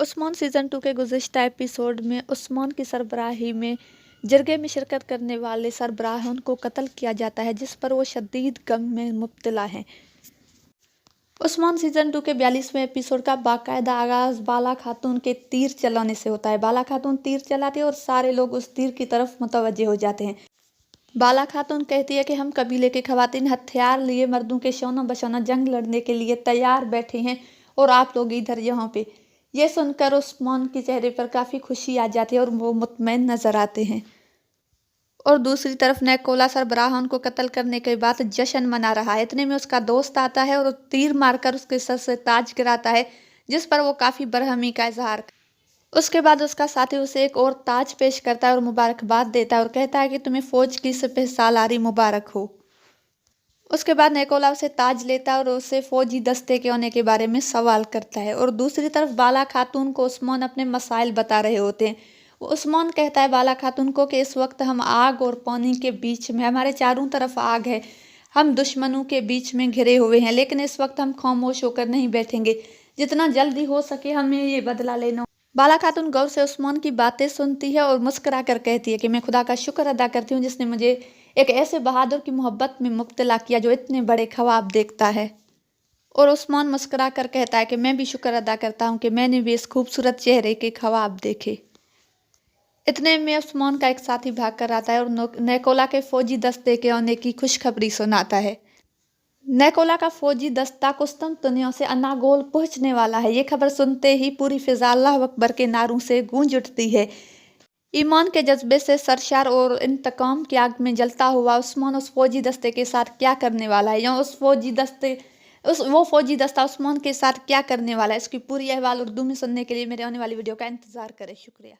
Usman season 2 के गुज़िश्ता episode में उस्मान की सरबराही में जरगे में शिरकत करने वाले सरबराहों को कत्ल किया जाता है, जिस पर वो शदीद गम में मुब्तला हैं। उस्मान सीज़न 2 के 42वें एपिसोड का बाकायदा आगाज़ बाला खातून के तीर चलाने से होता है। बाला खातून तीर चलाती है और सारे लोग उस तीर की तरफ मुतवज्जे हो जाते हैं। बाला खातून कहती है कि हम कबीले के खवातीन हथियार लिए मर्दों के शोना बशोना जंग लड़ने के लिए तैयार बैठे हैं और आप लोग इधर यहाँ पे। ये सुनकर उस्मान के चेहरे पर काफ़ी खुशी आ जाती है और वो मुतमईन नज़र आते हैं। और दूसरी तरफ निकोला सरबराहान को कत्ल करने के बाद जश्न मना रहा है। इतने में उसका दोस्त आता है और तीर मारकर उसके सर से ताज गिराता है, जिस पर वो काफ़ी बरहमी का इजहार। उसके बाद उसका साथी उसे एक और ताज पेश करता है और मुबारकबाद देता है और कहता है कि तुम्हें फ़ौज की सिपह सालारी मुबारक हो। उसके बाद निकोला उसे ताज लेता है और उसे फ़ौजी दस्ते के होने के बारे में सवाल करता है। और दूसरी तरफ बाला खातून को उस्मान अपने मसाइल बता रहे होते हैं। उस्मान कहता है बाला खातून को कि इस वक्त हम आग और पानी के बीच में, हमारे चारों तरफ आग है, हम दुश्मनों के बीच में घिरे हुए हैं, लेकिन इस वक्त हम खामोश होकर नहीं बैठेंगे, जितना जल्दी हो सके हमें ये बदला लेना। बाला खातून गौर से उस्मान की बातें सुनती है और मुस्कुरा कर कहती है कि मैं खुदा का शुक्र अदा करती हूँ जिसने मुझे एक ऐसे बहादुर की मोहब्बत में मुब्तला किया जो इतने बड़े ख्वाब देखता है। और उस्मान मुस्कुरा कर कहता है कि मैं भी शुक्र अदा करता हूँ कि मैंने भी इस खूबसूरत चेहरे के ख्वाब देखे। इतने में उस्मान का एक साथी भाग कर आता है और निकोला के फौजी दस्ते के आने की खुशखबरी सुनाता है। निकोला का फौजी दस्ता कुस्तुनतुनिया से अनागोल पहुंचने वाला है। ये खबर सुनते ही पूरी फिजा अल्लाह अकबर के नारों से गूंज उठती है। ईमान के जज्बे से सरशार और इंतकाम की आग में जलता हुआ उस्मान उस फौजी दस्ते के साथ क्या करने वाला है, या वो फौजी दस्ता उस्मान के साथ क्या करने वाला है, इसकी पूरी अहवाल उर्दू में सुनने के लिए मेरे आने वाली वीडियो का इंतज़ार करें। शुक्रिया।